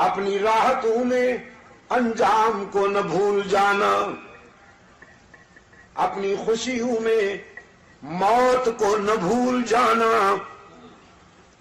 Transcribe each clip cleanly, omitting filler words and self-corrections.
اپنی راحتوں میں انجام کو نہ بھول جانا، اپنی خوشیوں میں موت کو نہ بھول جانا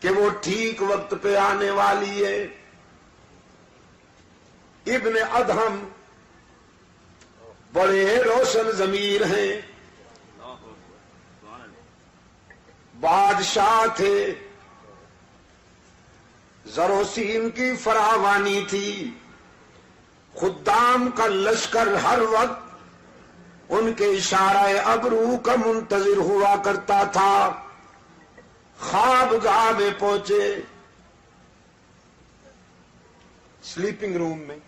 کہ وہ ٹھیک وقت پہ آنے والی ہے۔ ابن ادہم بڑے روشن ضمیر ہیں، بادشاہ تھے، زر و سیم کی فراوانی تھی، خدام کا لشکر ہر وقت ان کے اشارہ ابرو کا منتظر ہوا کرتا تھا۔ خواب گاہ میں پہنچے، سلیپنگ روم میں،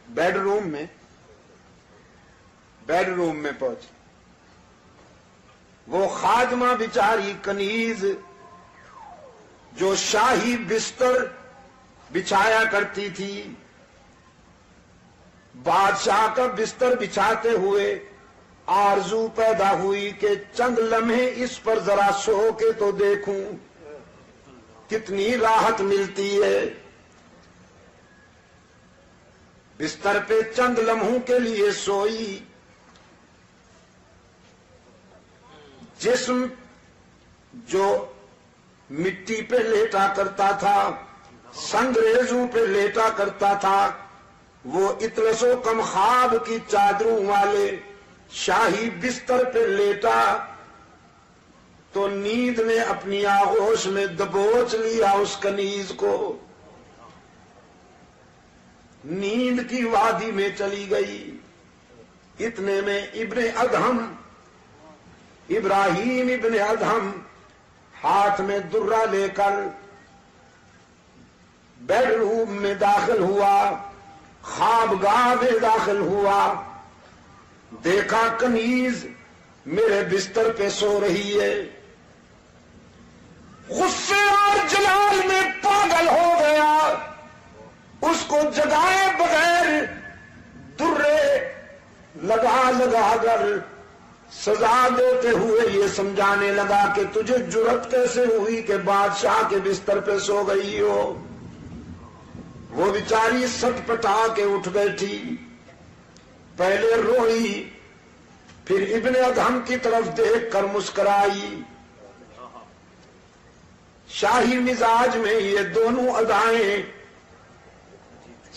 بیڈ روم میں پہنچے۔ وہ خادمہ بیچاری کنیز جو شاہی بستر بچھایا کرتی تھی، بادشاہ کا بستر بچھاتے ہوئے آرزو پیدا ہوئی کہ چند لمحے اس پر ذرا سو کے تو دیکھوں کتنی راحت ملتی ہے۔ بستر پہ چند لمحوں کے لیے سوئی، جسم جو مٹی پہ لیٹا کرتا تھا، سنگریزوں پہ لیٹا کرتا تھا، وہ اطلس و کم خواب کی چادروں والے شاہی بستر پہ لیٹا تو نیند نے اپنی آغوش میں دبوچ لیا اس کنیز کو، نیند کی وادی میں چلی گئی۔ اتنے میں ابراہیم ابن ادہم ہاتھ میں درہ لے کر بیڈ روم میں داخل ہوا، خوابگاہ میں داخل ہوا، دیکھا کنیز میرے بستر پہ سو رہی ہے۔ غصے اور جلال میں پاگل ہو گیا، اس کو جگائے بغیر درے لگا کر سزا دیتے ہوئے یہ سمجھانے لگا کہ تجھے جرأت کیسے ہوئی کہ بادشاہ کے بستر پہ سو گئی ہو۔ وہ بیچاری سٹ پٹا کے اٹھ بیٹھی، پہلے روئی، پھر ابن ادہم کی طرف دیکھ کر مسکرائی۔ شاہی مزاج میں یہ دونوں ادائیں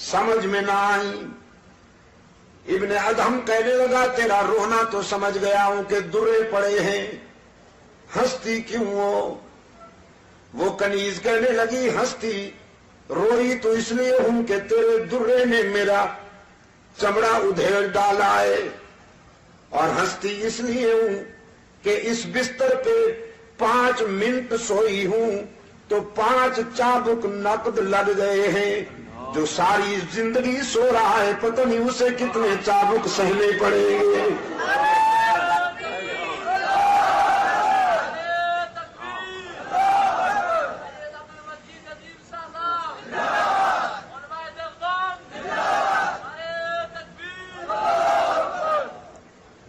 سمجھ میں نہ آئیں۔ ابن ادہم کہنے لگا تیرا رونا تو سمجھ گیا ہوں کہ درے پڑے ہیں، ہنستی کیوں ہو؟ وہ کنیز کہنے لگی ہنستی روئی تو اس لیے ہوں کہ تیرے درے نے میرا چمڑا ادھیڑ ڈالا ہے، اور ہنستی اس لیے ہوں کہ اس بستر پہ 5 منٹ سوئی ہوں تو 5 چابک نقد لگ گئے ہیں۔ جو ساری زندگی سو رہا ہے پتہ نہیں اسے کتنے چابک سہنے پڑیں گے۔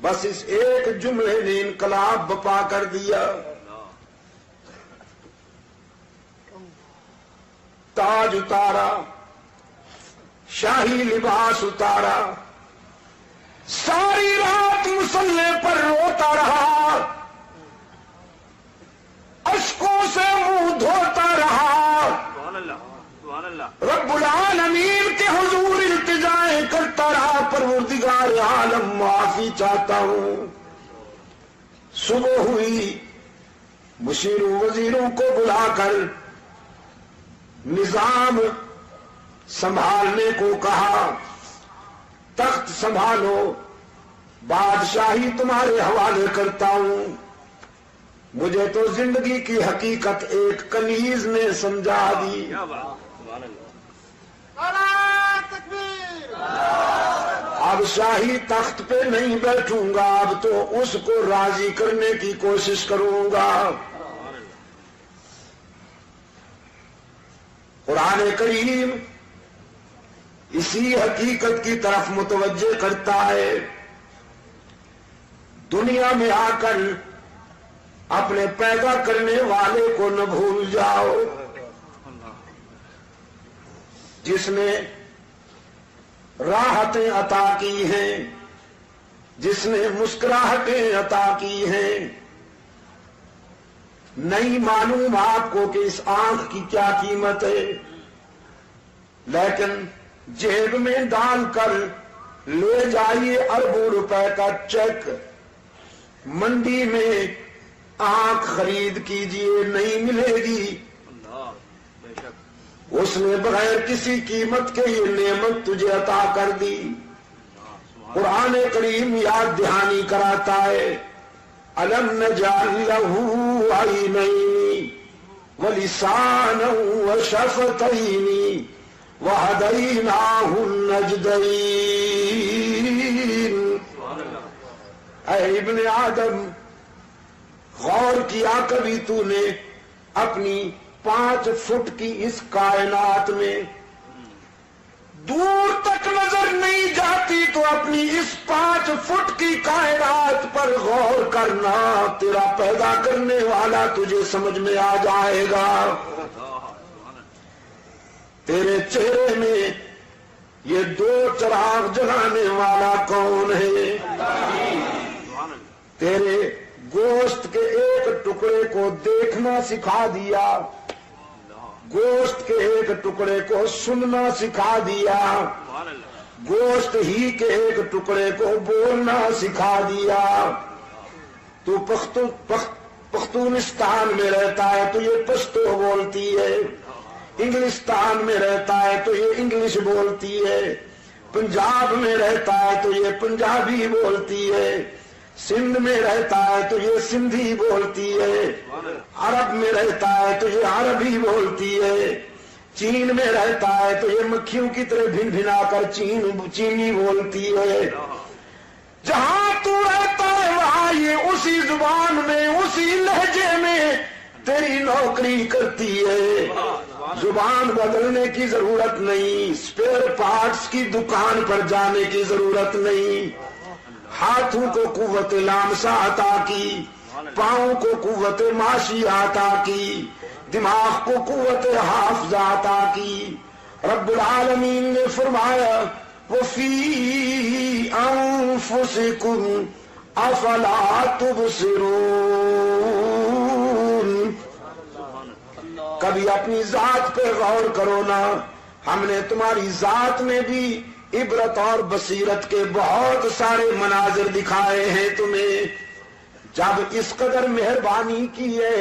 بس اس ایک جملے نے انقلاب بپا کر دیا۔ تاج اتارا، شاہی لباس اتارا، ساری رات مسلح پر روتا رہا، اشکوں سے منہ دھوتا رہا، رب العالمین کے حضور التجائیں کرتا رہا، پروردگار عالم معافی چاہتا ہوں۔ صبح ہوئی، مشیروں وزیروں کو بلا کر نظام سنبھالنے کو کہا، تخت سنبھالو، بادشاہی تمہارے حوالے کرتا ہوں۔ مجھے تو زندگی کی حقیقت ایک کنیز نے سمجھا دی۔ اب شاہی تخت پہ نہیں بیٹھوں گا، اب تو اس کو راضی کرنے کی کوشش کروں گا۔ قرآن کریم اسی حقیقت کی طرف متوجہ کرتا ہے۔ دنیا میں آ کر اپنے پیدا کرنے والے کو نہ بھول جاؤ۔ جس نے راحتیں عطا کی ہیں، جس نے مسکراہٹیں عطا کی ہیں. نہیں معلوم آپ کو کہ اس آنکھ کی کیا قیمت ہے، لیکن جیب میں ڈال کر لے جائیے اربوں روپے کا چیک، منڈی میں آنکھ خرید کیجئے، نہیں ملے گی. اس نے بغیر کسی قیمت کے یہ نعمت تجھے عطا کر دی. قرآن کریم یاد دہانی کراتا ہے، أَلَمْ نَجْعَلْ لَهُ عَيْنَيْنِ وَلِسَانًا وَشَفَتَيْنِ وَهَدَيْنَاهُ النَّجْدَيْنِ. اے ابن آدم، غور کیا کبھی تو نے اپنی 5 فٹ کی اس کائنات میں دور تک نظر نہیں جاتی تو اپنی اس 5 فٹ کی کائنات پر غور کرنا، تیرا پیدا کرنے والا تجھے سمجھ میں آ جائے گا. تیرے چہرے میں یہ 2 چراغ جلانے والا کون ہے؟ تیرے گوشت کے ایک ٹکڑے کو دیکھنا سکھا دیا، گوشت کے ایک ٹکڑے کو سننا سکھا دیا، گوشت ہی کے ایک ٹکڑے کو بولنا سکھا دیا. تو پختونستان میں رہتا ہے تو یہ پشتو بولتی ہے، انگلستان میں رہتا ہے تو یہ انگلش بولتی ہے، پنجاب میں رہتا ہے تو یہ پنجابی بولتی ہے، سندھ میں رہتا ہے تو یہ سندھی بولتی ہے، عرب میں رہتا ہے تو یہ عربی بولتی ہے، چین میں رہتا ہے تو یہ مکھیوں کی طرح بھن بھنا کر چینی بولتی ہے. جہاں تو رہتا ہے وہاں یہ اسی زبان میں، اسی لہجے میں تیری نوکری کرتی ہے. زبان بدلنے کی ضرورت نہیں، اسپیئر پارٹس کی دکان پر جانے کی ضرورت نہیں. ہاتھوں کو قوت لامسا عطا کی، پاؤں کو قوت ماشی عطا کی، دماغ کو قوت حافظہ عطا کی. رب العالمین نے فرمایا وَفِي أَنفُسِكُمْ أَفَلَا تُبْصِرُونَ. کبھی اپنی ذات پہ غور کرو نا، ہم نے تمہاری ذات میں بھی عبرت اور بصیرت کے بہت سارے مناظر دکھائے ہیں تمہیں. جب اس قدر مہربانی کی ہے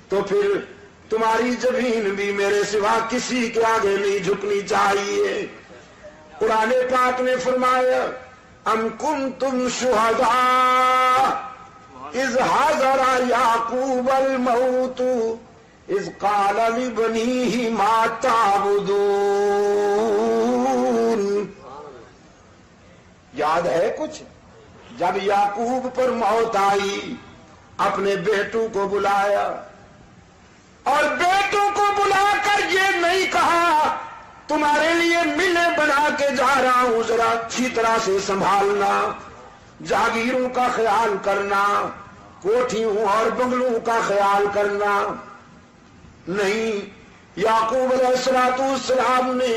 تو پھر تمہاری زمین بھی میرے سوا کسی کے آگے نہیں جھکنی چاہیے. قرآن پاک نے فرمایا ام کنتم شہداء اذ حضر یعقوب الموت اذ قال لبنیہ ما تعبدون. یاد ہے کچھ؟ جب یعقوب پر موت آئی اپنے بیٹوں کو بلایا اور بیٹوں کو بلا کر یہ نہیں کہا تمہارے لیے ملیں بنا کے جا رہا ہوں، ذرا اچھی طرح سے سنبھالنا، جاگیروں کا خیال کرنا، کوٹھیوں اور بنگلوں کا خیال کرنا. نہیں، یعقوب علیہ السلام نے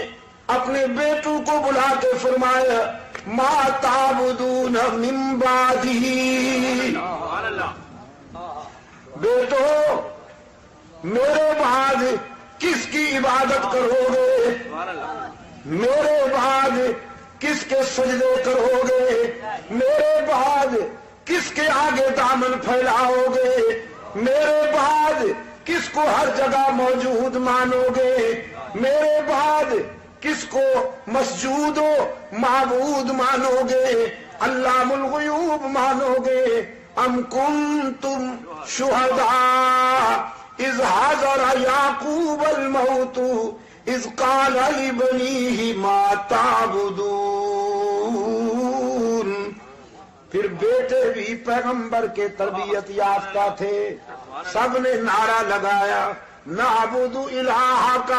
اپنے بیٹوں کو بلا کے فرمایا ما تعبدون من بعدی. بیٹو میرے بعد کس کی عبادت کرو گے؟ میرے بعد کس کے سجدے کرو گے؟ میرے بعد کس کے آگے دامن پھیلاؤ گے؟ میرے بعد کس کو ہر جگہ موجود مانو گے؟ میرے بعد کس کو مسجود و معبود مانو گے؟ علام الغیوب مانو گے؟ ام کنتم شہداء اذ حضر یعقوب الموت اذ قال لبنیہ ما تعبدون. پھر بیٹے بھی پیغمبر کے تربیت یافتہ تھے، سب نے نعرہ لگایا نعبد الہک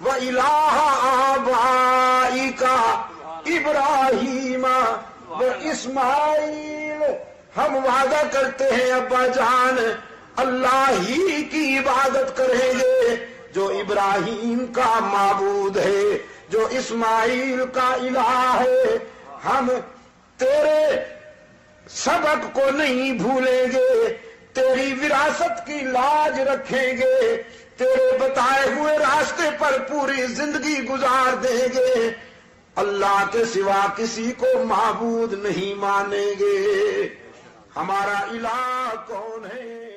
و الہ آبائک ابراہیم و اسماعیل. ہم وعدہ کرتے ہیں ابا جان اللہ ہی کی عبادت کریں گے، جو ابراہیم کا معبود ہے، جو اسماعیل کا الہ ہے، ہم تیرے سبق کو نہیں بھولیں گے، تیری وراثت کی لاج رکھیں گے، تیرے بتائے ہوئے راستے پر پوری زندگی گزار دیں گے، اللہ کے سوا کسی کو معبود نہیں مانیں گے۔ ہمارا الہ کون ہے؟